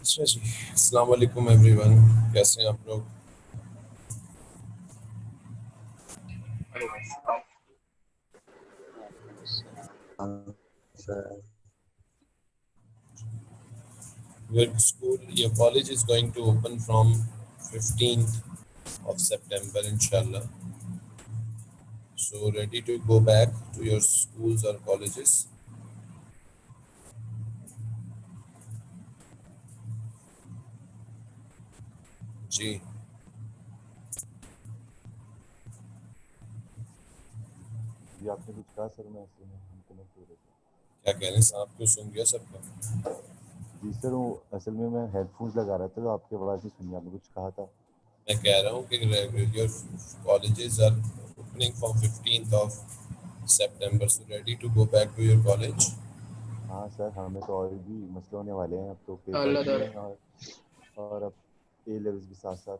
अच्छा जी, अस्सलाम वालेकुम एवरीवन। कैसे हैं आप लोग? Your school, your college is going to open from 15th of September, inshallah. So ready to go back to your schools or colleges? जी, जी आपने कुछ कहा सर, मैं असल में हम कनेक्ट हो रहे थे। क्या कह रहे हैं? सांप क्यों सूंघ गया सबका? जी सर, वो असल में मैं हेडफोन्स लगा रहा था तो आपकी आवाज़ नहीं सुनी, आपने कुछ कहा था। मैं कह रहा हूँ कि your colleges are opening from 15th of September. So ready to go back to your college? हाँ सर, हमें तो और भी मसले होने वाले हैं, अब तो पेपर अल्लाह भी ताला। हैं और अब ए लेवल्स के साथ साथ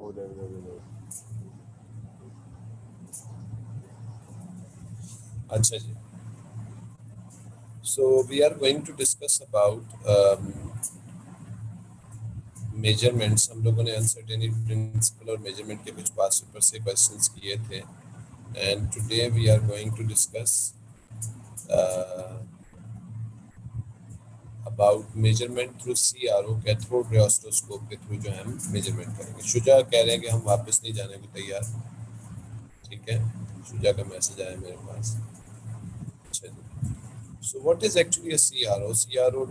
ओ लेवल। अच्छा जी. So we are going to discuss about measurements. हम लोगों ने अनसर्टेनिटी प्रिंसिपल और मेजरमेंट के कुछ पास पेपर से क्वेश्चंस किए थे, and today we are going to discuss about measurement through CRO, cathode ray oscilloscope के थ्रू जो है हम मेजरमेंट करेंगे. शुजा कह रहे हैं कि हम वापस नहीं जाने को तैयार. ठीक है, शुजा का मैसेज आया मेरे पास. अच्छा जी. So what is actually uh CRO? CRO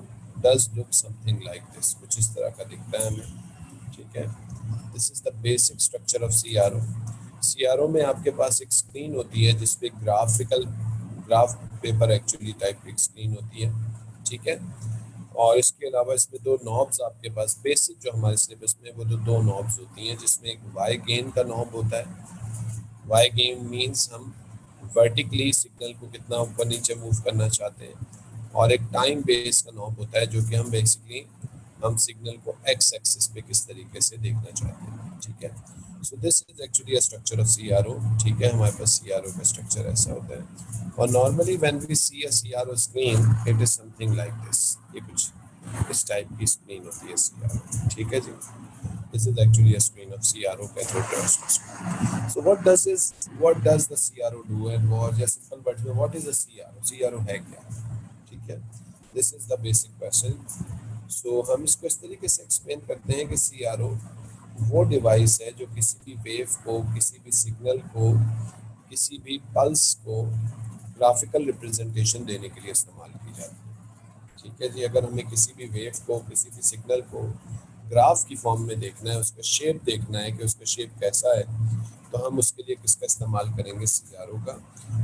does look something like this. कुछ इस तरह का दिखता है हमें. ठीक है, this is the basic structure of CRO. CRO में आपके पास एक स्क्रीन होती है जिसपे ग्राफ पेपर एक्चुअली टाइप की स्क्रीन होती है. ठीक है, और इसके अलावा इसमें दो नॉब्स आपके पास बेसिक जो हमारे सिलेबस में वो तो दो नॉब्स होती हैं, जिसमें एक वाई गेन का नॉब होता है. वाई गेन मीन्स हम वर्टिकली सिग्नल को कितना ऊपर नीचे मूव करना चाहते हैं, और एक टाइम बेस का नॉब होता है जो कि हम बेसिकली हम सिग्नल को एक्स एक्सिस पे किस तरीके से देखना चाहते हैं. ठीक है, सो this is actually a structure of CRO. ठीक है, हमारे पास सीआरओ का स्ट्रक्चर ऐसा होता है, और normally when we see a CRO screen it is something like this. ये कुछ इस टाइप की स्क्रीन होती है सीआरओ. ठीक है जी, this is actually a screen of CRO cathode ray oscilloscope. So what does the CRO do, and और just simple words में what is a CRO? CRO है क्या? ठीक है, this is the basic question. So हम इसको इस तरीके से एक्सप्लेन करते हैं कि CRO वो डिवाइस है जो किसी भी वेव को, किसी भी सिग्नल को, किसी भी पल्स को ग्राफिकल रिप्रेजेंटेशन देने के लिए इस्तेमाल की जाती है. ठीक है जी, अगर हमें किसी भी वेव को, किसी भी सिग्नल को ग्राफ की फॉर्म में देखना है, उसका शेप देखना है कि उसका शेप कैसा है, तो हम उसके लिए किसका इस्तेमाल करेंगे? सीआरओ का.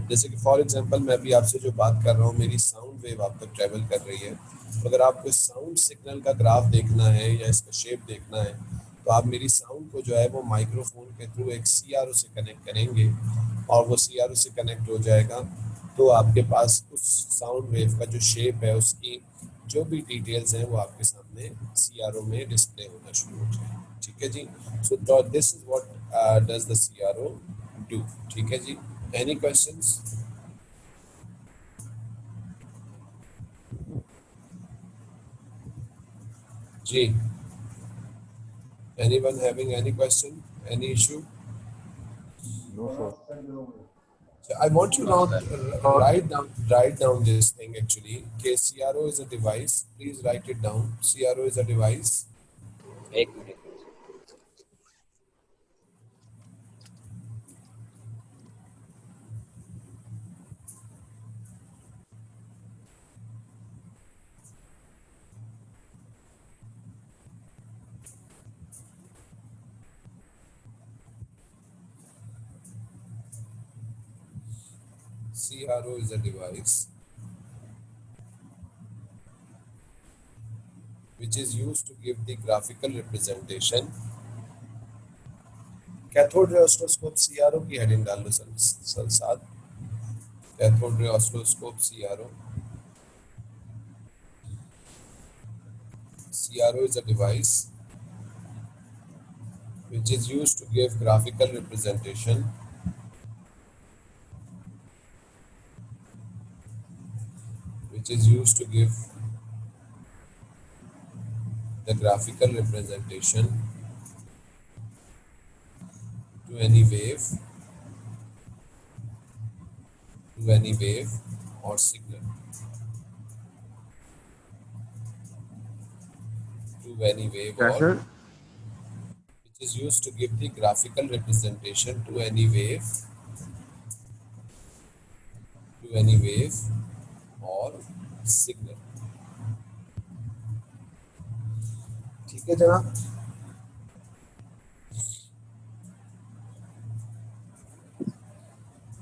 जैसे कि फॉर एग्जांपल मैं अभी आपसे जो बात कर रहा हूँ, मेरी साउंड वेव आप तक ट्रेवल कर रही है, तो अगर आपको इस साउंड सिग्नल का ग्राफ देखना है या इसका शेप देखना है, तो आप मेरी साउंड को जो है वो माइक्रोफोन के थ्रू एक सीआरओ से कनेक्ट करेंगे, और वो सीआरओ से कनेक्ट हो जाएगा, तो आपके पास उस साउंड वेव का जो शेप है, उसकी जो भी डिटेल्स हैं वो आपके सामने सीआरओ में डिस्प्ले होना शुरू हो जाए. ठीक है जी, so this is what does the CRO do. ठीक है जी, एनी क्वेश्चंस? जी, anyone having any question, any issue? No sir. So I want you now to write down this thing actually. Okay, CRO is a device. Please write it down. CRO is a device. एक minute. CRO is a device which is used to give the graphical representation. Cathode ray oscilloscope CRO की heading डाल लो sir साथ. Cathode ray oscilloscope CRO. CRO is a device which is used to give graphical representation which is used to give the graphical representation to any wave or signal to any wave क्या or sir? which is used to give the graphical representation to any wave or signal. ठीक है जनाब।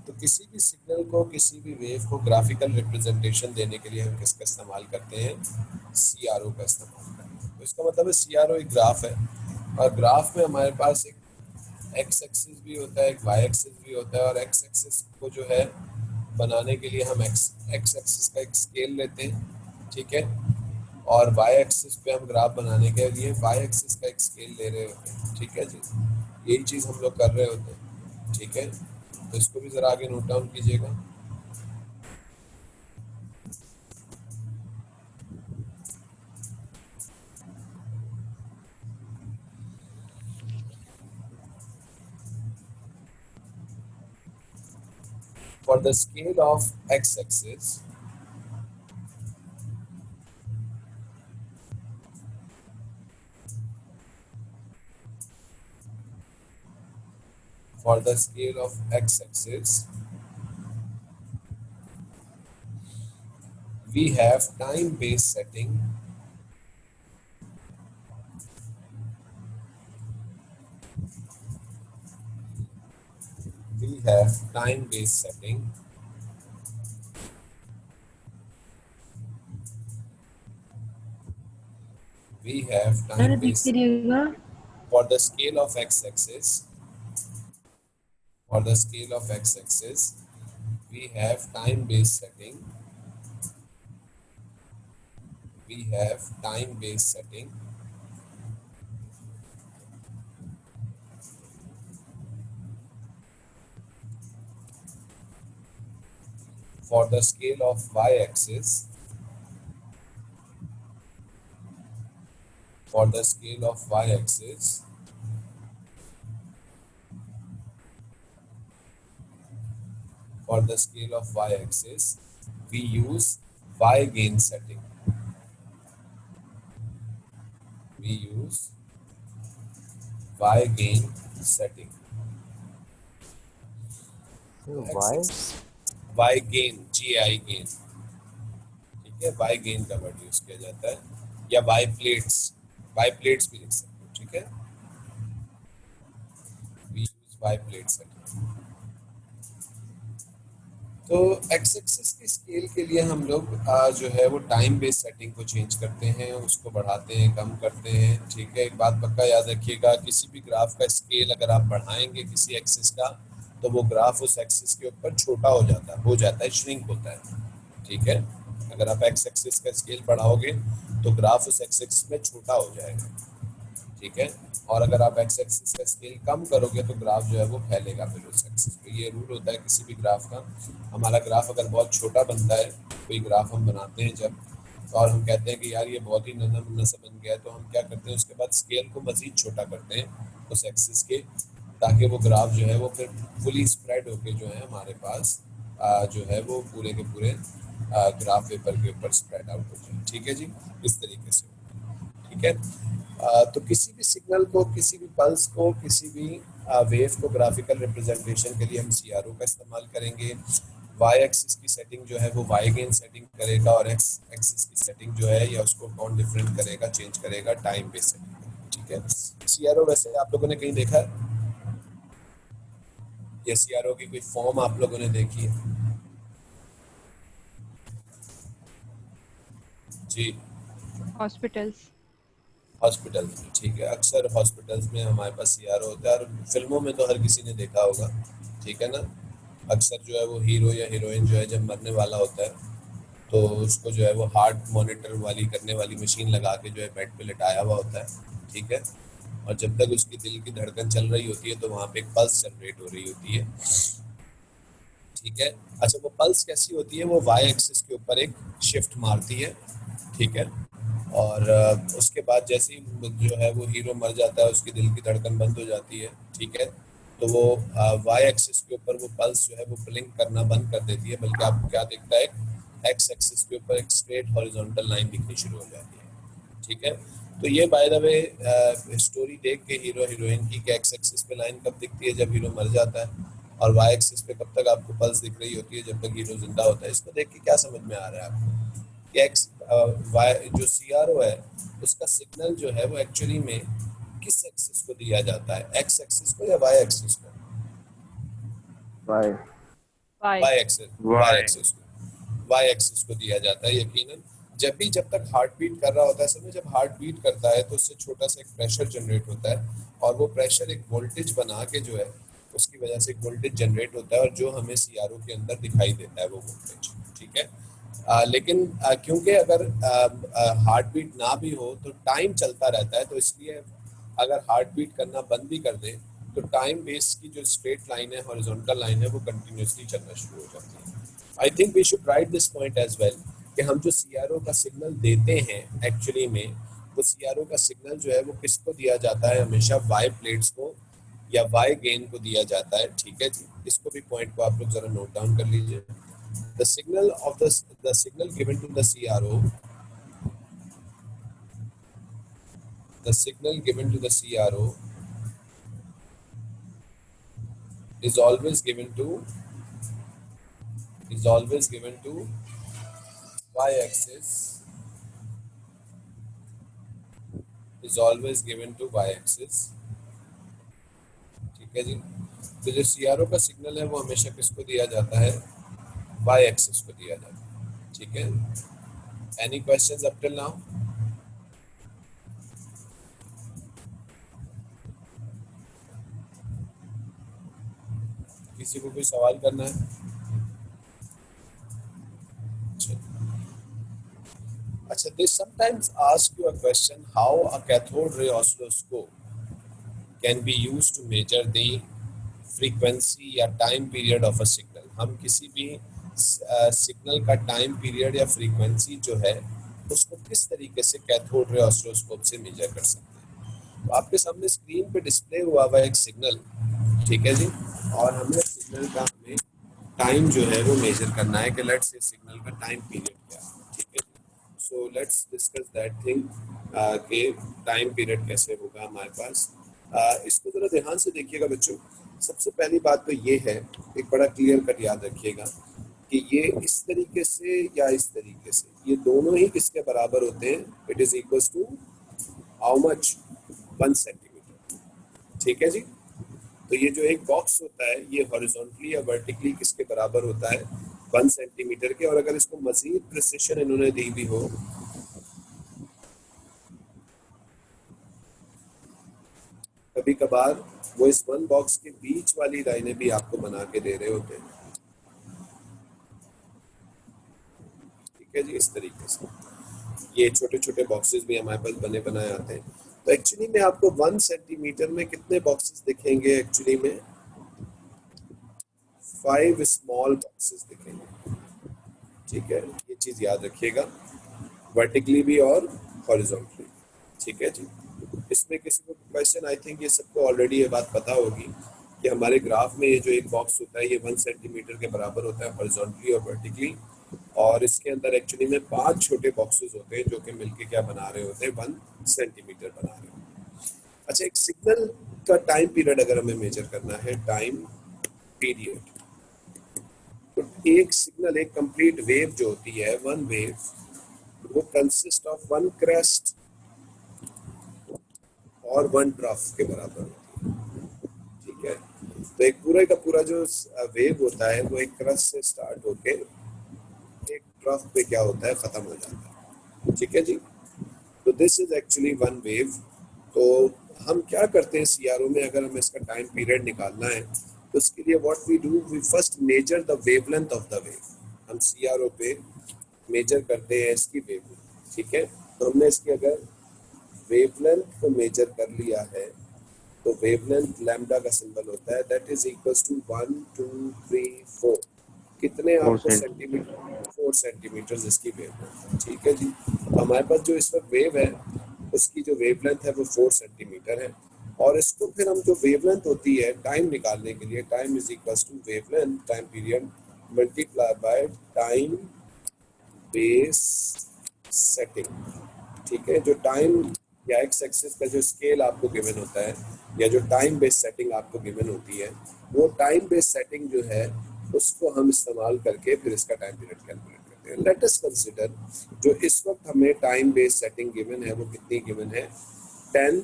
तो किसी भी signal को, किसी भी वेव को ग्राफिकल रिप्रेजेंटेशन देने के लिए हम किसका इस्तेमाल करते हैं? सीआरओ का इस्तेमाल करते हैं। तो इसका मतलब है सीआरओ एक ग्राफ है और ग्राफ में हमारे पास एक एक्स एक्सिस भी होता है, एक वाई एक्सिस भी होता है और एक्स एक्सिस को जो है बनाने के लिए हम एक्स एक्सिस का एक स्केल लेते हैं, ठीक है, और वाई एक्सिस पे हम ग्राफ बनाने के लिए वाई एक्सिस का एक स्केल ले रहे होते हैं, ठीक है जी। यही चीज़ हम लोग कर रहे होते हैं, ठीक है। तो इसको भी ज़रा आगे नोट डाउन कीजिएगा। For the scale of x-axis, we have time-based setting. We have time-based setting. We have time-based for the scale of x-axis. For the scale of x-axis, we have time-based setting. We have time-based setting. For the scale of y-axis, for the scale of y-axis, for the scale of y-axis, we use y-gain setting. We use y-gain setting. So y y-gain, GI gain, ठीक है, y-gain का word use किया जाता है, या y-plates भी लिख सकते हो, ठीक है। We use y-plate setting. तो एक्स एक्सिस की स्केल के लिए हम लोग जो है वो टाइम बेस्ड सेटिंग को चेंज करते हैं, उसको बढ़ाते हैं, कम करते हैं, ठीक है। एक बात पक्का याद रखिएगा, किसी भी ग्राफ का स्केल अगर आप बढ़ाएंगे किसी एक्सिस का, तो वो ग्राफ उस एक्सिस के ऊपर छोटा हो जाता है, श्रिंक होता है, ठीक है। अगर आप एक्स एक्सिस का स्केल बढ़ाओगे तो ग्राफ उस एक्सिस में छोटा हो जाएगा, ठीक है। और अगर आप एक्स एक्सिस का स्केल कम करोगे तो ग्राफ जो है वो फैलेगा फिर उस एक्सिस पे। ये रूल होता है किसी भी ग्राफ का। हमारा ग्राफ अगर बहुत छोटा बनता है, कोई ग्राफ हम बनाते हैं जब, और हम कहते हैं कि यार ये बहुत ही नन्हा मुन्ना सा बन गया है, तो हम क्या करते हैं, उसके बाद स्केल को मजीद छोटा करते हैं उस एक्सिस के, ताकि वो ग्राफ जो है वो फिर फुली स्प्रेड होके जो है हमारे पास जो है वो पूरे के पूरे ग्राफ पेपर के ऊपर स्प्रेड आउट हो जाए, ठीक है जी। इस तरीके से, ठीक है। तो किसी भी सिग्नल को, किसी भी पल्स को, किसी भी वेव को ग्राफिकल रिप्रेजेंटेशन के लिए हम सीआरओ का इस्तेमाल करेंगे। वाई एक्सिस की सेटिंग जो है वो वाई गेन सेटिंग करेगा और एक्स एक्सिस की सेटिंग जो है या उसको कौन डिफरेंट करेगा, चेंज करेगा, टाइम बेस्ड सेटिंग, ठीक है। सीआरओ वैसे आप लोगों ने कहीं देखा है या सीआरओ की कोई फॉर्म आप लोगों ने देखी है? जी, हॉस्पिटल्स हॉस्पिटल्स में, ठीक है। अक्सर हॉस्पिटल्स में हमारे पास सीआरओ होता है और फिल्मों में तो हर किसी ने देखा होगा, ठीक है ना। अक्सर जो है वो हीरो या हीरोइन जो है जब मरने वाला होता है तो उसको जो है वो हार्ट मॉनिटर वाली करने वाली मशीन लगा के जो है बेड पे लिटाया हुआ होता है, ठीक है। और जब तक उसकी दिल की धड़कन चल रही होती है तो वहाँ पे एक पल्स जनरेट हो रही होती है, ठीक है। अच्छा, वो पल्स कैसी होती है, वो वाई एक्सिस के ऊपर एक शिफ्ट मारती है, ठीक है। और उसके बाद जैसे ही जो है वो हीरो मर जाता है, उसकी दिल की धड़कन बंद हो जाती है, ठीक है। तो वो वाई एक्सिस के ऊपर वो पल्स जो है वो ब्लिंक करना बंद कर देती है, बल्कि आपको क्या दिखता है, एक्स एक्सिस के ऊपर एक स्ट्रेट हॉरिजॉन्टल लाइन दिखनी शुरू हो जाती है, ठीक है। तो ये बाय द वे स्टोरी देख के हीरो हीरोइन की एक्स एक्सिस पे लाइन कब दिखती है, जब हीरो मर जाता है, और वाई एक्सिस पे कब तक आपको पल्स दिख रही होती है, जब तक हीरो जिंदा होता है। इसको देख के क्या समझ में आ रहा है आपको कि एक्स वाई जो CRO है उसका सिग्नल जो है वो एक्चुअली में किस एक्सिस को दिया जाता है, एक्स एक्सिस को या वाई एक्सिस को? By Y. Y axis, Y Y axis को, वाई एक्सिस को दिया जाता है यकीनन। जब तक हार्ट बीट कर रहा होता है, समय जब हार्ट बीट करता है तो उससे छोटा सा एक प्रेशर जनरेट होता है, और वो प्रेशर एक वोल्टेज बना के जो है उसकी वजह से एक वोल्टेज जनरेट होता है, और जो हमें CRO के अंदर दिखाई देता है वो वोल्टेज, ठीक है। लेकिन क्योंकि अगर हार्ट बीट ना भी हो तो टाइम चलता रहता है, तो इसलिए अगर हार्ट बीट करना बंद भी कर दे तो टाइम बेस की जो स्ट्रेट लाइन है, हॉरिजॉन्टल लाइन है, वो कंटिन्यूसली चलना शुरू हो जाती है। I think we should write this point as well कि हम जो CRO का सिग्नल देते हैं एक्चुअली में, वो CRO का सिग्नल जो है वो किसको दिया जाता है, हमेशा वाई प्लेट्स को या वाई गेन को दिया जाता है, ठीक है जी। इसको भी पॉइंट को आप लोग जरा नोट डाउन कर लीजिए। The signal of the signal given to the CRO, the signal given to the CRO is always given to y-axis, is always given to y-axis, ठीक है जी। तो जो CRO का सिग्नल है वो हमेशा किसको दिया जाता है, y-axis को दिया जाता है, ठीक है। Any questions up till now? किसी को कोई सवाल करना है? अच्छा, they sometimes ask you a question, how a cathode ray oscilloscope can be used to measure the frequency या time period of a signal। हम किसी भी सिग्नल का टाइम पीरियड या फ्रीक्वेंसी जो है उसको किस तरीके से कैथोड रे ऑसिलोस्कोप से मेजर कर सकते हैं। तो आपके सामने स्क्रीन पे डिस्प्ले हुआ हुआ एक सिग्नल, ठीक है जी, और हमें सिग्नल का हमें टाइम जो है वो मेजर करना है कि लेट्स से सिग्नल का टाइम पीरियड क्या है, ठीक है। So let's discuss that thing कि टाइम पीरियड कैसे होगा हमारे पास। इसको जरा ध्यान से देखिएगा बच्चों। सबसे पहली बात तो ये है, एक बड़ा क्लियर कट याद रखिएगा कि ये इस तरीके से या इस तरीके से, ये दोनों ही किसके बराबर होते हैं, it is equal to how much, 1 centimetre, ठीक है जी। तो ये जो एक बॉक्स होता है ये हॉरिजॉन्टली या वर्टिकली किसके बराबर होता है, 1 सेंटीमीटर के। और अगर इसको मजीद प्रिसिशन इन्होंने दी भी हो, कभी कभार वो इस 1 बॉक्स के बीच वाली लाइनें भी आपको बना के दे रहे होते हैं, ठीक है जी। इस तरीके से ये छोटे छोटे बॉक्सेस भी हमारे पास बने बनाए आते हैं। तो एक्चुअली में आपको 1 सेंटीमीटर में कितने बॉक्सेस दिखेंगे, एक्चुअली में 5 स्मॉल बॉक्सेस दिखेंगे, ठीक है। ये चीज याद रखिएगा, वर्टिकली भी और हॉरिजॉन्टली, ठीक है जी। इसमें किसी को क्वेश्चन, आई थिंक ये सबको ऑलरेडी ये बात पता होगी कि हमारे ग्राफ में ये जो एक बॉक्स होता है ये 1 सेंटीमीटर के बराबर होता है हॉरिजॉन्टली और वर्टिकली, और इसके अंदर एक्चुअली में 5 छोटे बॉक्सेस होते हैं जो कि मिलके क्या बना रहे होते हैं, 1 सेंटीमीटर बना रहे होते हैं। अच्छा, एक सिग्नल का टाइम पीरियड अगर हमें मेजर करना है, टाइम पीरियड, तो एक सिग्नल, एक कंप्लीट वेव जो होती है, 1 वेव, वो कंसिस्ट ऑफ 1 क्रेस्ट और 1 ट्रफ के बराबर होती है, ठीक है। तो एक पूरा का पूरा जो वेव होता है वो एक क्रेस्ट से स्टार्ट होके एक ट्रफ पे क्या होता है, खत्म हो जाता है, ठीक है जी। तो दिस इज एक्चुअली 1 वेव। तो हम क्या करते हैं CRO में, अगर हमें इसका टाइम पीरियड निकालना है तो उसके लिए what we do, we first measure the wavelength of the wave. हम CRO पे मेजर करते हैं इसकी वेवलेंथ, ठीक है। तो हमने इसकी अगर वेवलेंथ को मेजर कर लिया है तो वेवलेंथ लैम्डा का सिंबल होता है, दैट इज इक्वल्स टू 1 2 3 4, कितने 4 आपको सेंटीमीटर, 4 सेंटीमीटर इसकी वेव है, ठीक है जी। हमारे पास जो इस वक्त वेव है उसकी जो वेवलेंथ है वो 4 सेंटीमीटर है, और इसको फिर हम जो वेवलेंथ होती है टाइम निकालने के लिए, time is equal to wavelength time period multiply by time base setting, ठीक है। जो टाइम या एक्स एक्सिस का जो स्केल आपको गिवन होता है या जो टाइम बेस सेटिंग आपको गिवन होती है, वो टाइम बेस सेटिंग जो है उसको हम इस्तेमाल करके फिर इसका टाइम पीरियड कैलकुलेट करते हैं। लेट अस कंसीडर जो इस वक्त हमें टाइम बेस सेटिंग गिवन है वो कितनी गिवन है, 10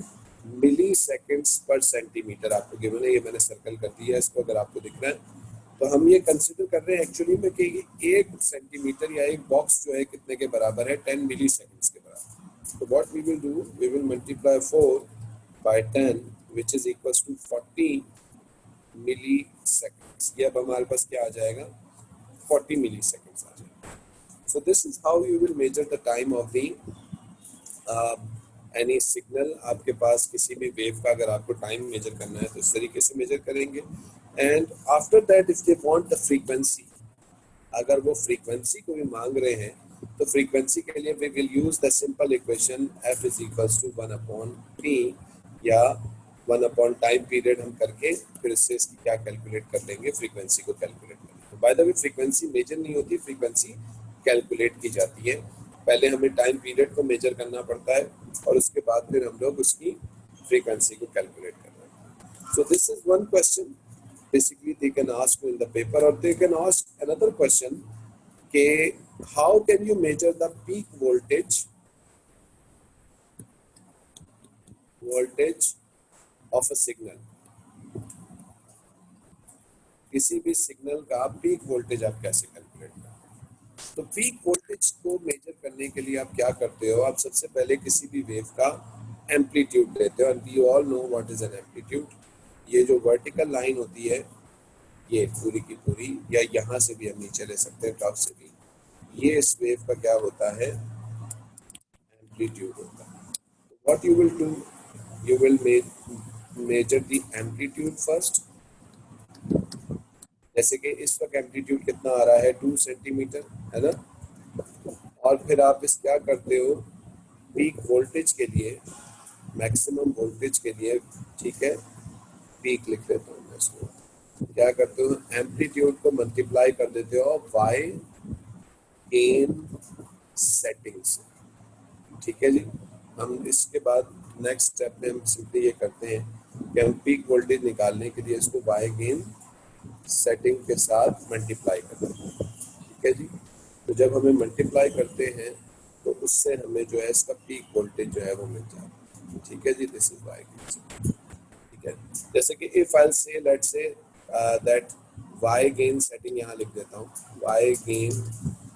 मिली सेकेंड्स पर सेंटीमीटर आपको गिवन है। ये मैंने सर्कल कर दिया है इसको, अगर आपको दिख रहा है तो हम ये कंसिडर कर रहे हैं एक्चुअली में कि एक सेंटीमीटर या एक बॉक्स जो है कितने के बराबर है, 10 मिली सेकेंड्स के बराबर। तो what we will do, we will multiply 4 by 10 which is equals to 40 milli seconds. ये अब हमारे पास क्या आ जाएगा, 40 मिली सेकेंड्स आ जाएगा। सो this is how you will measure the time of the any signal. आपके पास किसी भी वेव का अगर आपको टाइम मेजर करना है तो इस तरीके से मेजर करेंगे। And after that if they want the frequency, अगर वो फ्रीक्वेंसी को भी मांग रहे हैं तो फ्रीक्वेंसी के लिए we will use the simple equation f is equals to 1 upon t या 1 अपॉन टाइम पीरियड हम करके फिर इससे इसकी क्या कैलकुलेट कर लेंगे, फ्रीक्वेंसी को कैलकुलेट कर लेंगे। By the way frequency measure नहीं होती, फ्रीक्वेंसी कैलकुलेट की जाती है। पहले हमें टाइम पीरियड को मेजर करना पड़ता है और उसके बाद फिर हम लोग उसकी फ्रीक्वेंसी को कैलकुलेट कर रहे हैं। सो this is one question basically they can ask in the paper, or they can ask another question ke how can you measure the peak voltage of a signal। किसी भी सिग्नल का peak voltage आप कैसे calculate करते हैं। तो peak voltage को major करने के लिए आप क्या करते हो, आप सबसे पहले किसी भी वेव का एम्पलीट्यूड लेते हो, and we all know what is an amplitude. ये जो वर्टिकल लाइन होती है ये पूरी की पूरी, या यहाँ से भी हम नीचे ले सकते हैं टॉप से भी, ये इस वेव का क्या होता है, एम्पलीट्यूड होता है। What you will do, you will measure the amplitude first. जैसे कि इस वक्त एम्पलीट्यूड कितना आ रहा है, 2 सेंटीमीटर है ना, और फिर आप इस क्या करते हो, पीक वोल्टेज के लिए, मैक्सिमम वोल्टेज के लिए, ठीक है, पीक लिख देता हूँ मैं इसको, क्या करते हो, एम्पलीट्यूड को मल्टीप्लाई कर देते हो बाय गेन सेटिंग से, ठीक है जी। हम इसके बाद नेक्स्ट स्टेप में हम सिंपली ये करते हैं कि हम पीक वोल्टेज निकालने के लिए इसको बाय गेन सेटिंग के साथ मल्टीप्लाई करते हैं, ठीक है जी। तो जब हमें मल्टीप्लाई करते हैं तो उससे हमें जो है इसका पीक वोल्टेज जो है वो मिल जाता है, ठीक है जी। This is by gain setting, ठीक है। जैसे कि इफ आई से let's say that y gain setting यहाँ लिख देता हूँ, y gain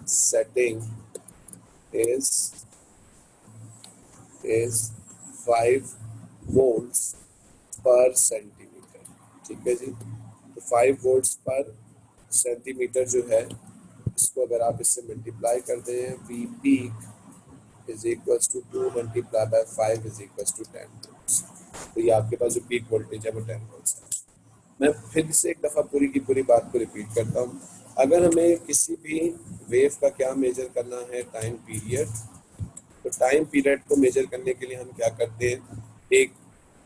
setting is 5 volts पर सेंटीमीटर, ठीक है जी। तो 5 volts पर सेंटीमीटर जो है इसको अगर आप इससे मल्टीप्लाई करते हैं, v peak is equals to 2 multiply by 5 is equals to 10 volts। तो ये आपके पास जो पीक वोल्टेज है वो 10 volts है। मैं फिर से एक दफ़ा पूरी की पूरी बात को रिपीट करता हूँ। अगर हमें किसी भी वेव का क्या मेजर करना है, टाइम पीरियड, तो टाइम पीरियड को मेजर करने के लिए हम क्या करते हैं, एक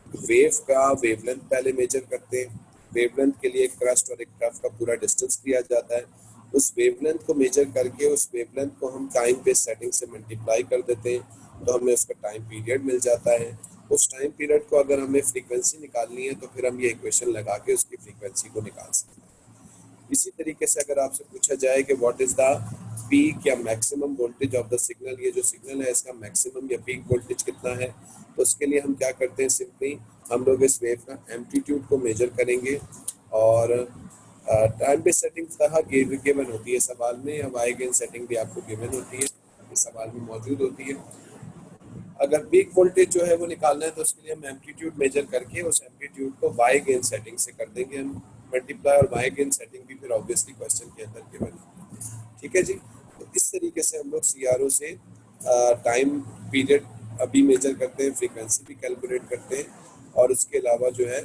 वेव का वेवलेंथ पहले मेजर करते हैं। वेवलेंथ के लिए एक क्रस्ट और एक ट्रफ का पूरा डिस्टेंस दिया जाता है। उस वेवलेंथ को मेजर करके उस वेवलेंथ को हम टाइम बेस सेटिंग से मल्टीप्लाई कर देते हैं तो हमें उसका टाइम पीरियड मिल जाता है। उस टाइम पीरियड को अगर हमें फ्रीक्वेंसी निकालनी है तो फिर हम ये इक्वेशन लगा के उसकी फ्रीक्वेंसी को निकाल सकते हैं। इसी तरीके से अगर आपसे पूछा जाए कि व्हाट इज द पीक या maximum voltage of the signal, ये जो सिग्नल है इसका मैक्सिमम या पीक वोल्टेज कितना है, तो उसके लिए हम क्या करते हैं, सिंपली हम लोग इस वेव का एम्पलीट्यूड को मेजर करेंगे और टाइम बेस सेटिंग तरह गिवन होती है सवाल में, या वाई गेन सेटिंग भी आपको गिवन होती है, इस सवाल में मौजूद होती है। अगर पीक वोल्टेज जो है वो निकालना है तो उसके लिए हम एम्पलीट्यूड मेजर करके उस एम्पलीट्यूड को वाई गेन सेटिंग से कर देंगे हम मल्टीप्लाई, और वाई गेन सेटिंग भी फिर ऑब्वियसली क्वेश्चन के अंदर गिवन है, ठीक है जी। तो इस तरीके से हम लोग सीआरओ से टाइम पीरियड अभी मेजर करते हैं, फ्रीक्वेंसी भी कैलकुलेट करते हैं, और उसके अलावा जो है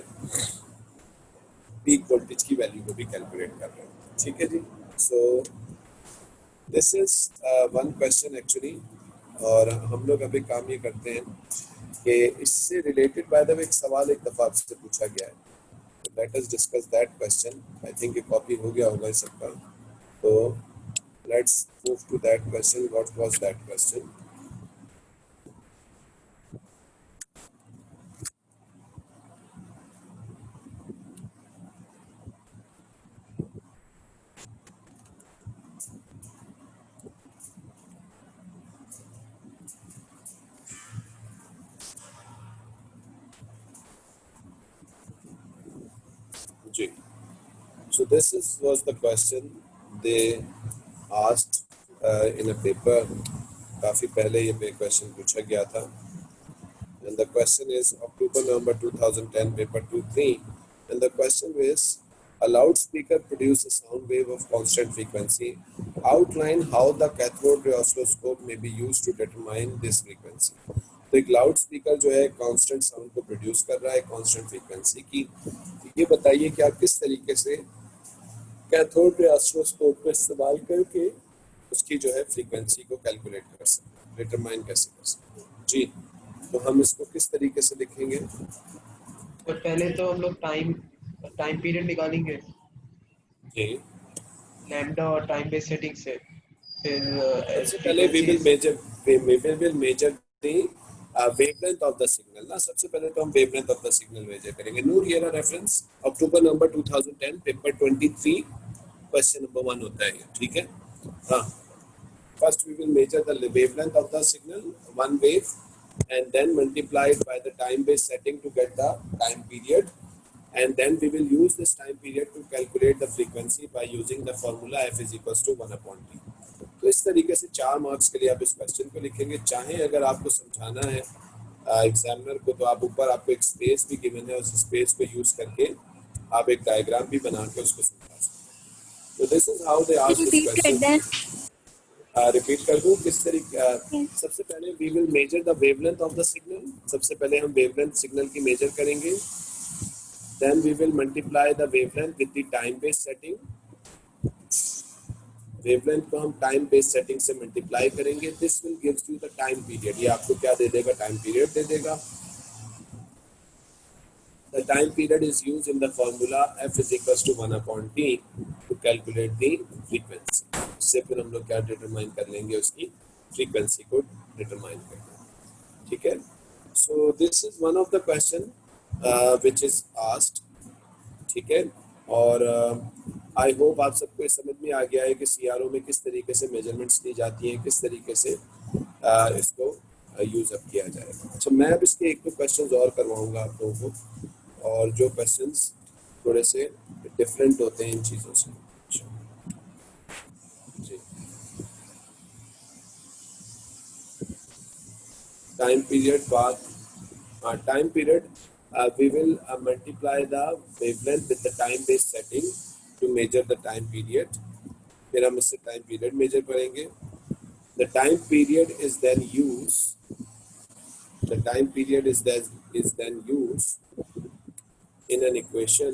पीक वोल्टेज की वैल्यू को भी कैलकुलेट कर रहे हैं, ठीक है जी। So this is one question actually, और हम लोग अभी काम ये करते हैं कि इससे रिलेटेड बाय द वे एक सवाल एक दफा आपसे पूछा गया है, तो let us discuss that question. I think ये कॉपी हो गया होगा इस सबका, तो let's move to that question. What was that question? जी, so this was the question they asked in a paper. काफी पहले ये क्वेश्चन पूछा गया था, and the question is October November 2010 paper 2-3, and the question is a loudspeaker produces a sound wave of constant frequency. Outline how the cathode ray oscilloscope may be used to determine this frequency. तो एक loud speaker जो है constant sound को produce कर रहा है constant frequency की। ये बताइए कि आप किस तरीके से कैथोड रे ऑसिलोस्कोप का इस्तेमाल करके उसकी जो है फ्रीक्वेंसी को कैलकुलेट कर सकते हैं, डिटरमाइन कैसे कर सकते हैं। जी, तो हम इसको किस तरीके से लिखेंगे? तो पहले तो हम लोग टाइम पीरियड निकालेंगे जी, लैम्डा और टाइम बेस सेटिंग से, फिर सबसे पहले we will measure the wavelength of the signal ना। सबसे पहले तो हम wavelength of the signal measure करेंगे। नूर, here a reference October number 2010 paper 23 question number 1 होता है ये, ठीक है? हाँ, first we will measure the wavelength of the signal, one wave, and then multiply it by the time base setting to get the time period, and then we will use this time period to calculate the frequency by using the formula f is equals to 1/t। तो इस तरीके से 4 marks के लिए आप इस question को लिखेंगे। चाहे अगर आपको समझाना है एग्जामिनर को, तो आप ऊपर आपको एक स्पेस भी गिवन है, उस स्पेस को यूज करके आप एक डायग्राम भी बना के उसको समझा सकते हैं। तो this is how they ask this question. Repeat कर दूं किस तरीके? सबसे पहले we will measure the wavelength of the signal. सबसे पहले हम वेवलेंथ सिग्नल की मेजर करेंगे, then we will multiply the wavelength with the time base setting. Wavelength को हम टाइम बेस सेटिंग से मल्टीप्लाई करेंगे। This will gives you the time period. ये आपको क्या दे देगा? टाइम पीरियड दे देगा। The time period is used in the formula f is equals to 1/t to calculate the frequency। इससे फिर हम लोग क्या डिटरमाइन कर लेंगे? उसकी फ्रीक्वेंसी को डिटरमाइन करना, ठीक है? सो this is one of the question which is asked, ठीक है? और आई होप आप सबको समझ में आ गया है कि सीआरओ में किस तरीके से मेजरमेंट्स ली जाती हैं, किस तरीके से इसको यूज अप किया जाएगा। अच्छा, मैं अब इसके एक दो क्वेश्चंस और करवाऊंगा आप लोगों को, और जो क्वेश्चंस थोड़े से डिफरेंट होते हैं इन चीज़ों से। जी, टाइम पीरियड बाद, time period we will multiply the wavelength with the time base setting to measure the time period। फिर हम इससे time period measure करेंगे। The time period is then used, the time period is then used in an equation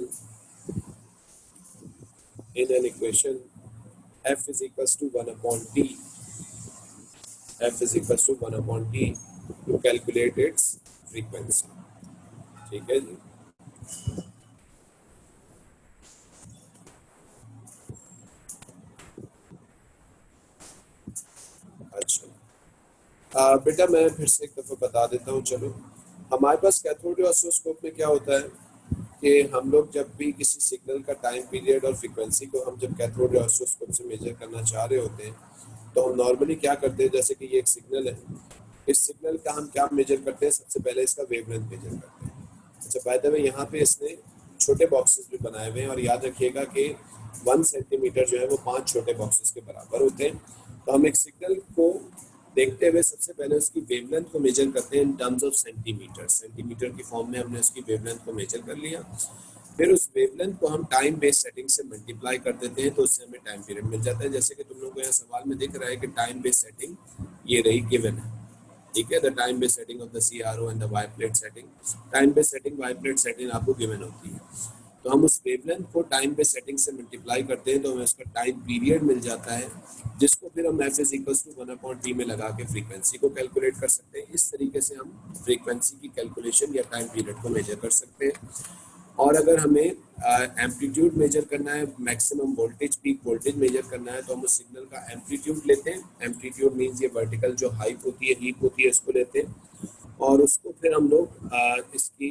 f is equals to 1/t, f is equals to 1/t to calculate its frequency, ठीक है जी? अच्छा, बेटा मैं फिर से एक दफ़ा बता देता हूँ। चलो, हमारे पास कैथोड रे ऑसिलोस्कोप में क्या होता है कि हम लोग जब भी किसी सिग्नल का टाइम पीरियड और फ्रीक्वेंसी को हम जब कैथोड रे ऑसिलोस्कोप से मेजर करना चाह रहे होते हैं, तो हम नॉर्मली क्या करते हैं, जैसे कि ये एक सिग्नल है, इस सिग्नल का हम क्या मेजर करते हैं? सबसे पहले इसका वेवलेंथ मेजर करते हैं। अच्छा, बाय द वे यहाँ पे इसने छोटे बॉक्सेस भी बनाए हुए हैं, और याद रखिएगा कि 1 सेंटीमीटर जो है वो 5 छोटे बॉक्सेस के बराबर होते हैं। तो हम एक सिग्नल को देखते हुए सबसे पहले उसकी वेवलेंथ को मेजर करते हैं in terms of centimetre. Centimetre की फॉर्म में हमने उसकी वेवलेंथ को मेजर कर लिया। फिर उस वेवलेंथ को हम टाइम बेस सेटिंग से मल्टीप्लाई कर देते हैं, तो उससे हमें टाइम पीरियड मिल जाता है। जैसे कि तुम लोगों को यहाँ सवाल में दिख रहा है कि टाइम बेस सेटिंग ये रही गिवन है, ठीक है? The time base setting of the CRO and the Y plate setting. Time base setting, Y plate setting आपको गिवन होती है। तो हम उस वेवलेंथ को टाइम पे सेटिंग से मल्टीप्लाई करते हैं तो हमें उसका टाइम पीरियड मिल जाता है, जिसको फिर हम f = 1/t में लगा के फ्रीक्वेंसी को कैलकुलेट कर सकते हैं। इस तरीके से हम फ्रीक्वेंसी की कैलकुलेशन या टाइम पीरियड को मेजर कर सकते हैं। और अगर हमें एम्पलीट्यूड मेजर करना है, maximum voltage, peak voltage measure करना है, तो हम उस सिग्नल का एम्पलीट्यूड लेते हैं। एम्पलीट्यूड मीन्स ये वर्टिकल जो हाइट होती है, हीप होती है, उसको लेते हैं और उसको फिर हम लोग इसकी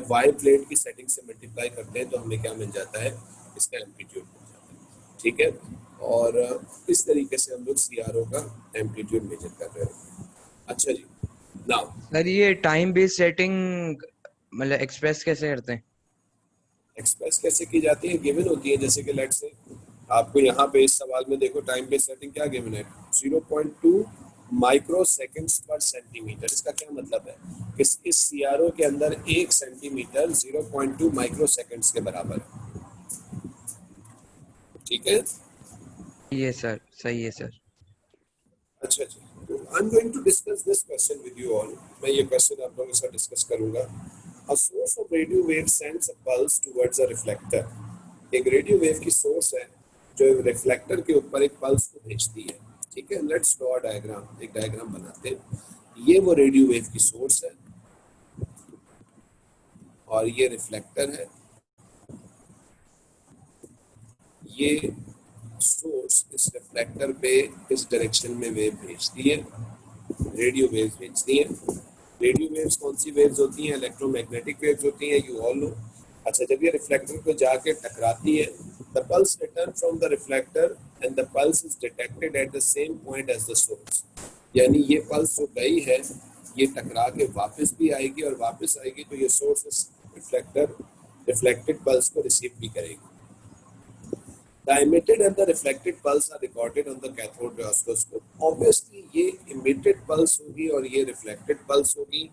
वाई प्लेट की सेटिंग से मल्टीप्लाई करते हैं तो हमें क्या मिल जाता है, इसका एम्पलीट्यूड मिल जाता है। ठीक है, और इस तरीके से हम लोग CRO का एम्पलीट्यूड मेजर कर रहे हैं। अच्छा जी, नाउ सर ये टाइम बेस्ड सेटिंग मतलब एक्सप्रेस कैसे करते हैं? एक्सप्रेस कैसे की जाती है, गिवन होती है। जैसे कि लेट्स से आपको यहाँ पे इस सवाल में देखो टाइम बेस्ड सेटिंग क्या गिवन है, 0.2 माइक्रो सेकेंड्स पर सेंटीमीटर। इसका क्या मतलब है कि इस CRO के अंदर 1 सेंटीमीटर 0.2 माइक्रो सेकेंड्स के बराबर है। ठीक है, ये सर सही है सर। अच्छा जी, तो I am going to discuss this question with you all. मैं ये क्वेश्चन आप लोगों के साथ डिस्कस करूंगा। A source of radio wave sends a pulse towards a reflector. एक रेडियो वेव की सोर्स है जो रिफ्लेक्टर के ऊपर एक पल्स को भेजती है। ठीक है, लेट्स ड्रॉ अ डायग्राम, एक डायग्राम बनाते हैं। ये वो रेडियो वेव की सोर्स है और ये रिफ्लेक्टर है। ये सोर्स इस रिफ्लेक्टर पे इस डायरेक्शन में वेव भेजती है, रेडियो वेव्स भेजती हैं। रेडियो वेव्स कौन सी वेव्स होती हैं, इलेक्ट्रोमैग्नेटिक वेव्स होती हैं, यू ऑल नो। अच्छा, जब ये रिफ्लेक्टर को जाके टकराती है, the pulse return from the reflector and the pulse is detected at the same point as the source. यानी ये पल्स जो गई है ये टकरा के वापस भी आएगी और वापस आएगी तो ये सोर्स इस रिफ्लेक्टेड पल्स को रिसीव भी करेगी। The emitted and the reflected pulse are recorded on the cathode ray oscilloscope. Obviously, ये emitted pulse होगी और ये reflected pulse होगी.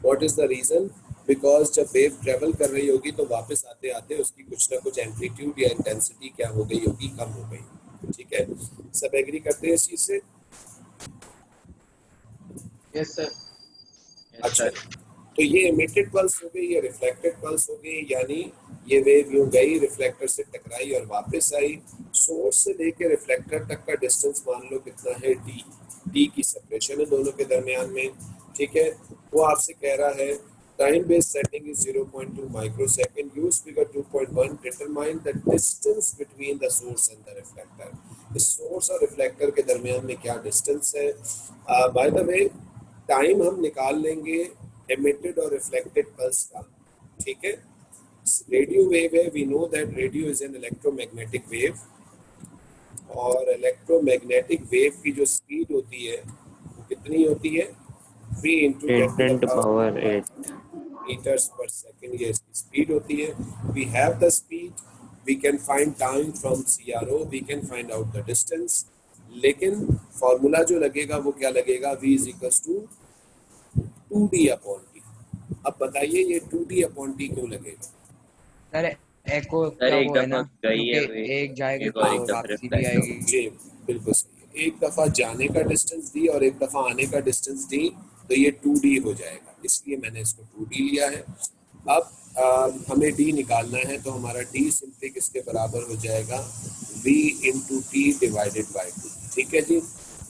What is the reason? Because जब wave travel कर रही होगी तो वापस आते आते उसकी कुछ ना कुछ amplitude या intensity क्या हो गई होगी, कम हो गई। ठीक है, सब एग्री करते हैं इस चीज से? Yes sir. अच्छा, तो ये इमिटेड पल्स हो गई, ये रिफ्लेक्टेड पल्स हो गई, यानी ये वेव यूं गई, रिफ्लेक्टर से टकराई और वापस आई। सोर्स से लेके रिफ्लेक्टर तक का डिस्टेंस मान लो कितना है, d की सेपरेशन है दोनों के दरमियान में। ठीक है, वो आपसे कह रहा है time based setting is 0.2 microsecond, use figure 2.1, determine the distance between the source and the reflector. इस सोर्स और रिफ्लेक्टर के दरमियान में क्या डिस्टेंस है। बाय द वे टाइम हम निकाल लेंगे emitted और reflected pulse का। ठीक है, रेडियो वेव है, we know that radio is an electromagnetic wave और इलेक्ट्रोमैग्नेटिक वेव की जो स्पीड होती है वो कितनी होती है, 3 × 10 to the power 8 meters per second, ये इसकी स्पीड होती है। We have the speed, we can find time from CRO, we can find out the distance, लेकिन फॉर्मूला जो लगेगा वो क्या लगेगा, V = 2D/T। अब बताइए ये 2D/T क्यों लगेगा? सर एको सर का एक वो है दफा ना, गई है क्योंकि एक जाएगी एक और तो एक दफा वापसी भी रिफ्लेक्ट आएगी। जी बिल्कुल सही है, एक दफा जाने का डिस्टेंस दी और एक दफा आने का डिस्टेंस दी तो ये 2D हो जाएगा, इसलिए मैंने इसको 2D लिया है। अब हमें D निकालना है तो हमारा D सिंपली किसके बराबर हो जाएगा, V × T / 2। ठीक है जी,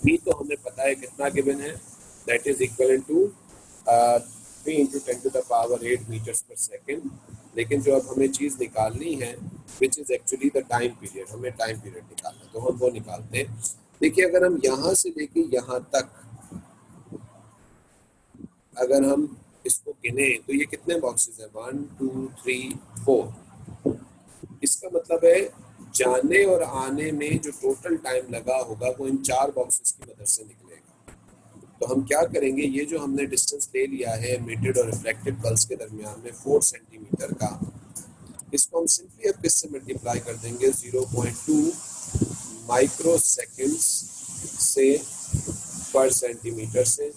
V तो हमें पता है कितना गिवन है, that is equal to 3 × 10 to the power 8 meters per second। लेकिन जो अब हमें चीज़ निकालनी है which is actually the time period, हमें टाइम पीरियड निकालना है तो हम वो निकालते हैं। देखिए अगर हम यहाँ से लेके यहाँ तक अगर हम इसको गिने तो ये कितने बॉक्सेस हैं, 1 2 3 4। इसका मतलब है जाने और आने में जो टोटल टाइम लगा होगा वो इन 4 बॉक्सेस की मदद से निकलेगा। तो हम क्या करेंगे, ये जो हमने डिस्टेंस ले लिया है एमिटेड और रिफ्लेक्टेड पल्स के दरमियान में 4 सेंटीमीटर का, इसको हम सिंपली अब किससे मल्टीप्लाई कर देंगे, 0.2 माइक्रो सेकेंड्स से पर सेंटीमीटर से।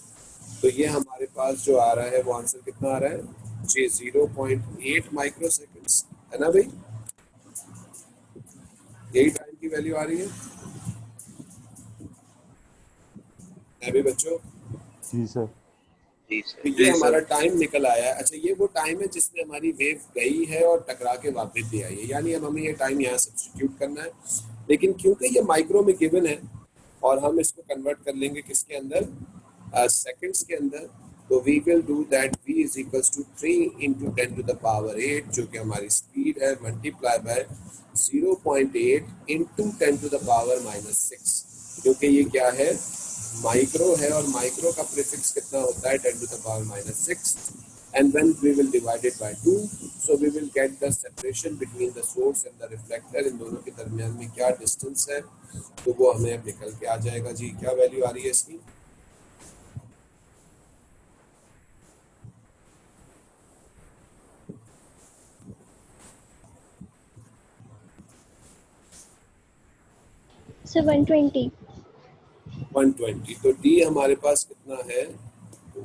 तो ये हमारे पास जो आ रहा है वो आंसर कितना आ रहा है जी, 0.8 माइक्रो सेकेंड्स, है ना भाई, यही टाइम की वैल्यू आ रही है अभी बच्चों। जी सर। जी तो सर। ये जी हमारा सर। टाइम निकल आया है। अच्छा, ये वो टाइम है जिसमें हमारी वेव गई है और टकरा के वापस भी आई है, यानी अब हमें ये टाइम यहाँ सब्स्टिट्यूट करना है। लेकिन क्योंकि ये माइक्रो में गिवन है और हम इसको कन्वर्ट कर लेंगे किसके अंदर, सेकंड्स के अंदर, तो we will do that v is equals to 3 into 10 to the power 8, जो कि हमारी स्पीड है, multiply by 0.8 into 10 to the power -6, क्योंकि ये क्या है, माइक्रो है, और माइक्रो का प्रीफिक्स कितना होता है, 10 to the power -6, and when we will divide it by 2, so we will get the separation between the source and the reflector, इन दोनों के दरमियान में क्या डिस्टेंस है, तो वो हमें अब निकल के आ जाएगा। जी क्या वैल्यू आ रही है इसकी, सर 120। 120, तो d हमारे पास कितना है,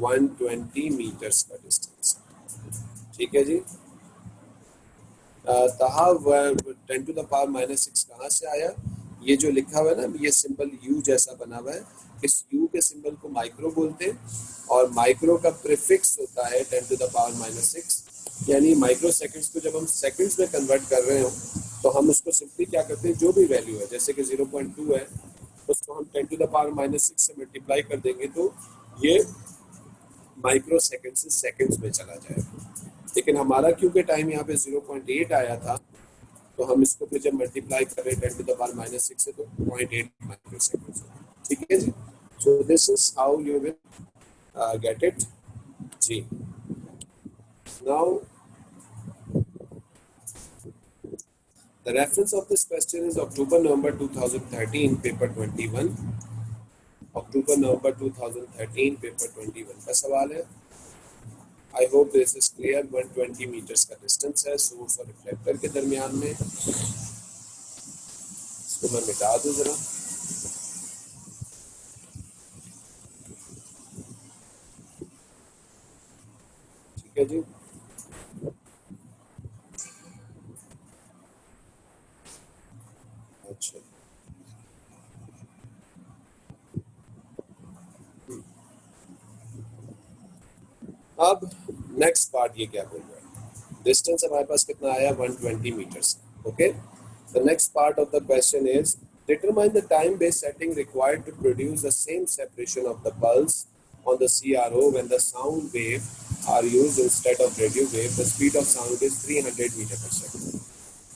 120 मीटर्स का डिस्टेंस। ठीक है जी। तहा 10 टू द पावर -6 कहाँ से आया, ये जो लिखा हुआ है ना, ये सिंबल u जैसा बना हुआ है, इस u के सिंबल को माइक्रो बोलते हैं, और माइक्रो का प्रीफिक्स होता है 10 टू द पावर -6, यानी माइक्रो सेकंड्स को जब हम सेकंड्स में कन्वर्ट कर रहे हो तो हम उसको सिंपली क्या करते हैं, जो भी वैल्यू है, जैसे कि 0.2 है, उसको हम 10 टू द पावर -6 से मल्टीप्लाई कर देंगे तो ये माइक्रो सेकंड से सेकंड्स में चला जाएगा। लेकिन हमारा क्योंकि टाइम यहाँ पे 0.8 आया था, तो हम इसको फिर जब मल्टीप्लाई कर रहे हैं 10 टू द पावर -6 से, तो 0.8 माइक्रो सेकंड्स। ठीक है जी। So this is how you will get it जी। Now the reference of this question is October-November 2013 paper 21, October-November 2013 paper 21 का सवाल है। I hope this is clear. 120 metres का डिस्टेंस है सोर्स और रिफ्लेक्टर के दरमियान में। इसको मैं मिटा दूं जरा। ठीक है जी। अच्छा, अब नेक्स्ट पार्ट ये क्या बोल रहा है, डिस्टेंस हमारे पास कितना आया, 120 metres. Okay, the next part of the question is determine the time based setting required to produce the same separation of the pulse on the CRO when the sound wave are used instead of radio wave. The speed of sound is 300 meter per second.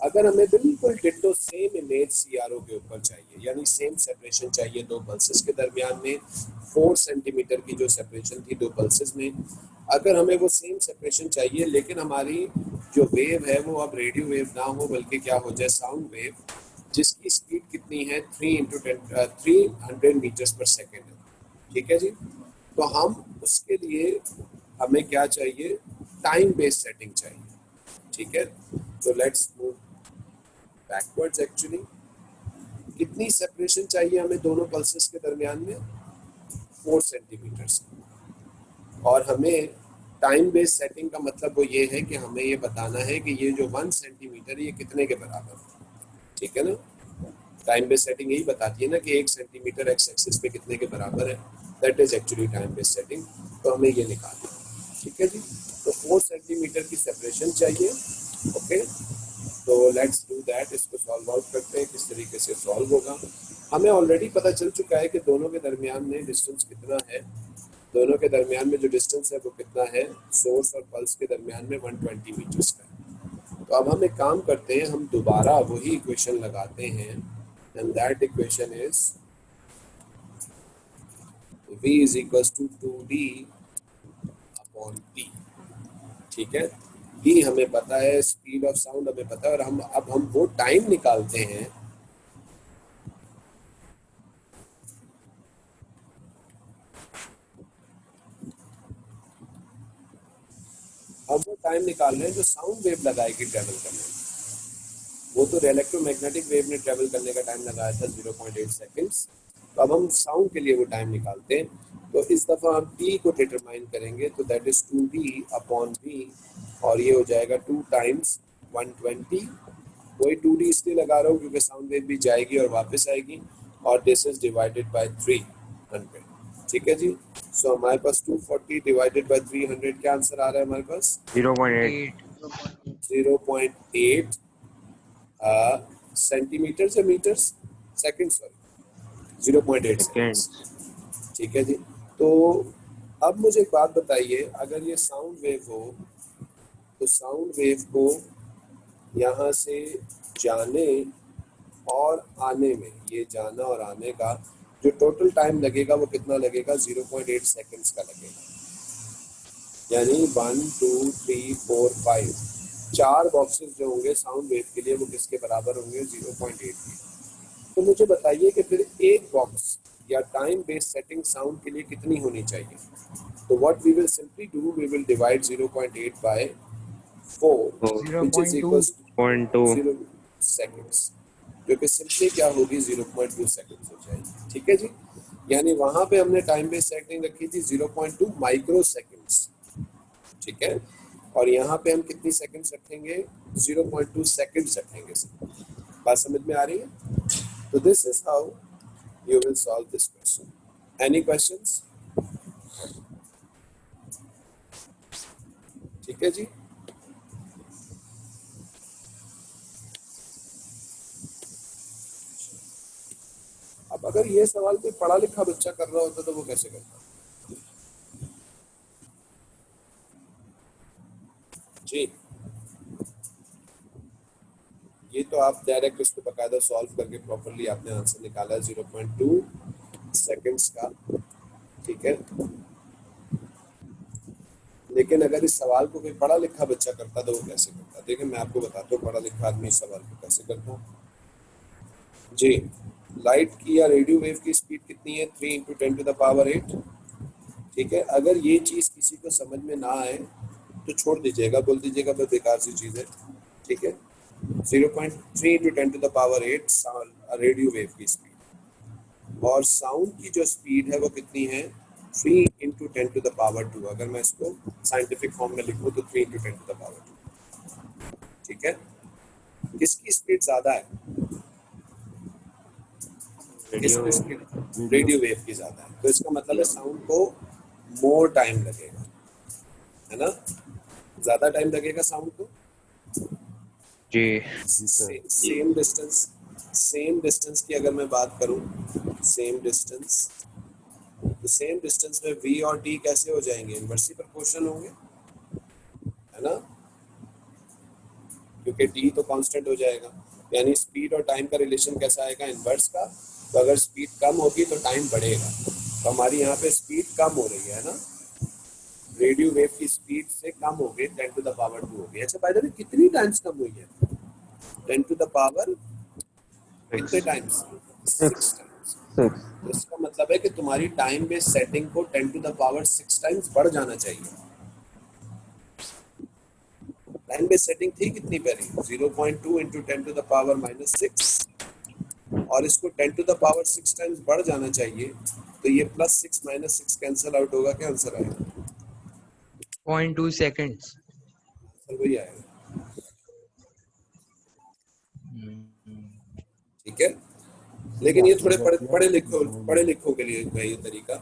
अगर हमें बिल्कुल ditto same image CRO के ऊपर चाहिए, यानी same separation चाहिए दो pulses के दरमियान में, 4 सेंटीमीटर की जो सेपरेशन थी दो पल्सेस में, अगर हमें वो सेम सेपरेशन चाहिए, लेकिन हमारी जो वेव है वो अब रेडियो वेव ना हो बल्कि क्या हो जाए, साउंड वेव, जिसकी स्पीड कितनी है 300 मीटर्स पर सेकेंड है। ठीक है जी। तो हम उसके लिए हमें क्या चाहिए, टाइम बेस्ड सेटिंग चाहिए। ठीक है, तो लेट्स मूव बैकवर्ड्स। एक्चुअली कितनी सेपरेशन चाहिए हमें दोनों पल्सेस के दरमियान में, 4 सेंटीमीटर्स, और हमें टाइम बेस्ड सेटिंग का मतलब वो ये है कि हमें ये बताना है कि ये जो 1 सेंटीमीटर ये कितने के बराबर है। ठीक है ना, टाइम बेस्ड सेटिंग यही बताती है ना कि 1 सेंटीमीटर एक्स एक्सिस पे कितने के बराबर है, that is actually time based setting. तो हमें ये निकालना है। ठीक है जी। तो 4 सेंटीमीटर की सेपरेशन चाहिए। ओके, तो लेट्स डू दैट। इसको सॉल्व आउट करते हैं, किस तरीके से सॉल्व होगा। हमें ऑलरेडी पता चल चुका है कि दोनों के दरमियान में डिस्टेंस कितना है, दोनों के दरमियान में जो डिस्टेंस है वो कितना है, सोर्स और पल्स के दरमियान में 120 मीटर्स का है। तो अब हम एक काम करते हैं, हम दोबारा वही इक्वेशन लगाते हैं, and that equation is v is equals to 2d upon t। ठीक है, d हमें पता है, स्पीड ऑफ साउंड हमें पता है, और हम वो टाइम निकालते हैं, हम वो टाइम निकाल रहे हैं जो साउंड वेव लगाएगी ट्रेवल करने में। वो तो इलेक्ट्रोमैग्नेटिक वेव ने ट्रेवल करने का टाइम लगाया था 0.8 सेकेंड्स। तो अब हम साउंड के लिए वो टाइम निकालते हैं। तो इस दफ़ा हम t को डिटरमाइन करेंगे, तो that is 2d upon v, और ये हो जाएगा 2 टाइम्स 120। वही 2d इसलिए लगा रहा हूँ क्योंकि साउंड वेव भी जाएगी और वापस आएगी, और दिस इज डिवाइडेड बाय 300। ठीक है जी। सो हमारे पास 240 डिवाइडेड बाय 300 क्या आंसर आ रहा है हमारे पास? 0.8 0.8 सेंटीमीटर या metres? Second, sorry, 0.8 seconds. Seconds. ठीक है जी। तो अब मुझे एक बात बताइए, अगर ये साउंड वेव हो तो साउंड वेव को यहाँ से जाने और आने में, ये जाना और आने का जो टोटल टाइम लगेगा वो कितना लगेगा? 0.8 सेकंड्स का लगेगा। यानी 1 2 3 4 5 4 बॉक्सेस जो होंगे साउंड वेव के लिए वो किसके बराबर होंगे? 0.8 के। तो मुझे बताइए कि फिर एक बॉक्स या टाइम बेस्ड सेटिंग साउंड के लिए कितनी होनी चाहिए? तो what we will simply do, we will divide 0.8 by 4 which is 0.2 equals to 0 seconds, जो कि सिंपली क्या होगी? 0.2 सेकंड्स हो जाएगी। ठीक है जी। यानी वहां पे हमने टाइम बेस्ड सेटिंग रखी थी 0.2 माइक्रो सेकंड्स। ठीक है। और यहाँ पे हम कितनी सेकंड्स रखेंगे? 0.2 सेकंड्स रखेंगे। बात समझ में आ रही है? तो this is how you will solve this question. Any questions? ठीक है जी। अब अगर ये सवाल कोई पढ़ा लिखा बच्चा कर रहा होता तो वो कैसे करता? जी, ये तो आप डायरेक्ट इसको बकायदा सॉल्व करके प्रॉपर्ली आपने आंसर निकाला 0.2 सेकंड्स का। ठीक है। लेकिन अगर इस सवाल को कोई पढ़ा लिखा बच्चा करता तो वो कैसे करता? देखिए मैं आपको बताता हूँ पढ़ा लिखा आदमी इस सवाल को कैसे करता जी। लाइट की या रेडियो वेव की स्पीड कितनी है? 3 × 10⁸ ठीक है। अगर ये चीज किसी को समझ में ना आए तो छोड़ दीजिएगा, बोल दीजिएगा बहुत बेकार सी चीज है। ठीक है। 0.3 × 10⁸ रेडियो वेव की स्पीड, और साउंड की जो स्पीड है वो कितनी है? 3 × 10⁻²। अगर मैं इसको साइंटिफिक फॉर्म में लिखूं तो 3 × 10⁻²। ठीक है। किसकी स्पीड ज्यादा है? किसकी स्पीड? रेडियो वेव की ज्यादा है। तो इसका मतलब है साउंड को मोर टाइम लगेगा, है ना? ज्यादा टाइम लगेगा साउंड को। जी। सेम डिस्टेंस की अगर मैं बात करूं, सेम डिस्टेंस, तो सेम डिस्टेंस में v और t कैसे हो जाएंगे? इनवर्सली प्रोपोर्शनल होंगे, है ना? क्योंकि t तो कांस्टेंट हो जाएगा। यानी स्पीड और टाइम का रिलेशन कैसा आएगा? इनवर्स का। तो अगर स्पीड कम होगी तो टाइम बढ़ेगा। तो हमारी यहाँ पे स्पीड कम हो रही है ना, रेडियो वेव की स्पीड से कम हो गई, 10⁻² हो गई। अच्छा बाय द वे कितनी टाइम्स कम हुई है? 10⁻, कितने टाइम्स? 6 टाइम्स। तो इसका मतलब है कि तुम्हारी टाइम बेस्ड सेटिंग को 10⁻6 टाइम्स बढ़ जाना चाहिए। टाइम बेस्ड सेटिंग थी कितनी पहले? 0.2 × 10⁻⁻6, और इसको 10⁻6 टाइम्स बढ़ जाना चाहिए। तो ये +6 -6 कैंसिल आउट होगा, क्या आंसर आएगा? 0.2 सेकंड्स। आंसर वही आएगा। ठीक है। लेकिन ये थोड़े पढ़े लिखों के लिए है ये तरीका।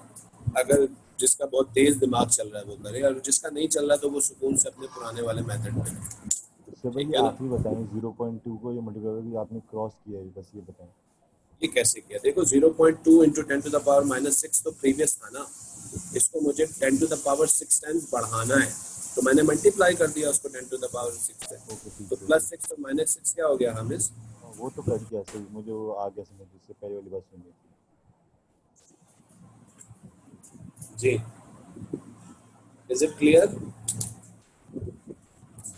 अगर जिसका बहुत तेज दिमाग चल रहा है वो करे, और जिसका नहीं चल रहा तो वो सुकून से अपने पुराने वाले मेथड पे। इससे भाई ये आखिरी बताएं 0.2 को ये मल्टीप्लाई करके आपने क्रॉस किया है, बस ये बताएं। ये कैसे किया? देखो 0.2 × 10⁻⁻6 तो प्रीवियस था ना, इसको मुझे 10⁻6 टाइम्स बढ़ाना है, तो मैंने मल्टीप्लाई कर दिया उसको 10⁻6 से। तो +6 और -6 क्या हो गया हमें? वो तो कर गया सही, मुझे वो आ गया समझ, इससे पहले वाली बात सुन थी जी। Is it clear?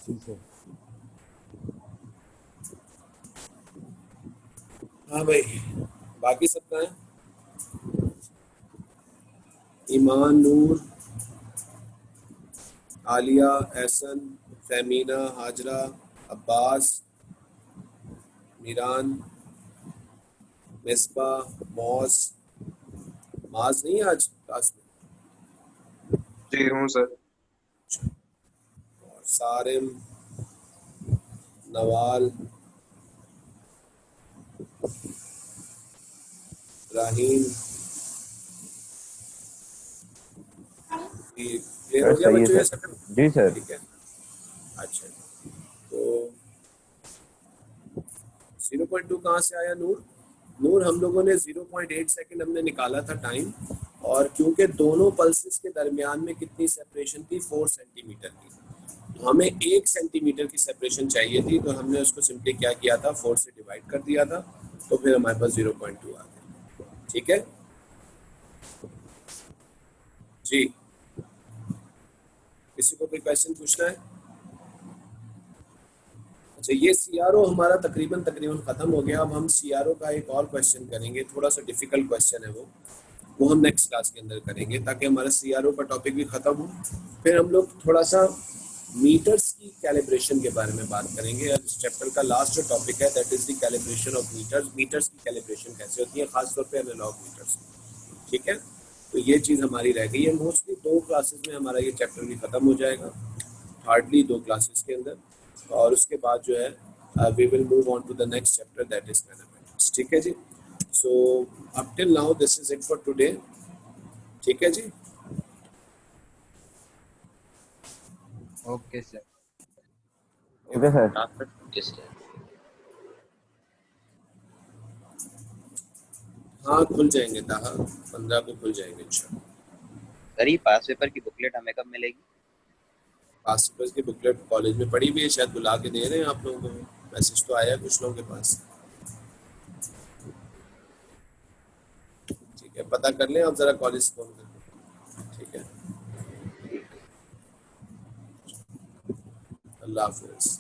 जी सर। हाँ भाई, बाकी सबका है। ईमान, नूर, आलिया, एहसन, फहमीना, हाजरा, अब्बास, मीरान, मिसबा, मौस, माज नहीं है आज क्लास में? जी हूँ सर। और सारिम, नवाल, राहीम, क्लियर हो गया सही है बच्चों ये सर। सब? जी सर। ठीक है, अच्छा तो 0.2 कहाँ से आया नूर? नूर हम लोगों ने 0.8 सेकंड हमने निकाला था टाइम, और क्योंकि दोनों पल्सेस के दरमियान में कितनी सेपरेशन थी, 4 सेंटीमीटर की, तो हमें 1 सेंटीमीटर की सेपरेशन चाहिए थी, तो हमने उसको सिंपली क्या किया था, 4 से डिवाइड कर दिया था, तो फिर हमारे पास 0.2 आ गया। ठीक है जी, किसी को कोई क्वेश्चन पूछना है? अच्छा, ये सीआरओ हमारा तकरीबन खत्म हो गया। अब हम सीआरओ का एक और क्वेश्चन करेंगे, थोड़ा सा डिफिकल्ट क्वेश्चन है वो हम नेक्स्ट क्लास के अंदर करेंगे, ताकि हमारा सीआरओ का टॉपिक भी खत्म हो। फिर हम लोग थोड़ा सा मीटर्स की कैलिब्रेशन के बारे में बात करेंगे। इस चैप्टर का लास्ट जो टॉपिक है that is the calibration of meters. Meters की कैलिब्रेशन कैसे होती है, खासतौर पे एनालॉग मीटर्स। ठीक है, तो ये चीज़ हमारी रह गई है। मोस्टली 2 क्लासेस में हमारा ये चैप्टर भी खत्म हो जाएगा, हार्डली 2 क्लासेस के अंदर, और उसके बाद जो है we will move on to the next chapter that is mathematics. ठीक है जी, so up till now this is it for today. ठीक है जी, ओके सर। Okay sir. हाँ खुल जाएंगे ताहा, 15 को खुल जाएंगे इंशाल्लाह। सर ये पास पेपर की बुकलेट हमें कब मिलेगी? पास पेपर्स की बुकलेट कॉलेज में पड़ी हुई है, शायद बुला के दे रहे हैं आप लोगों को, मैसेज तो आया है कुछ लोगों के पास। ठीक है, पता कर लें आप जरा कॉलेज फोन करके। ठीक है, अल्लाह हाफिज़।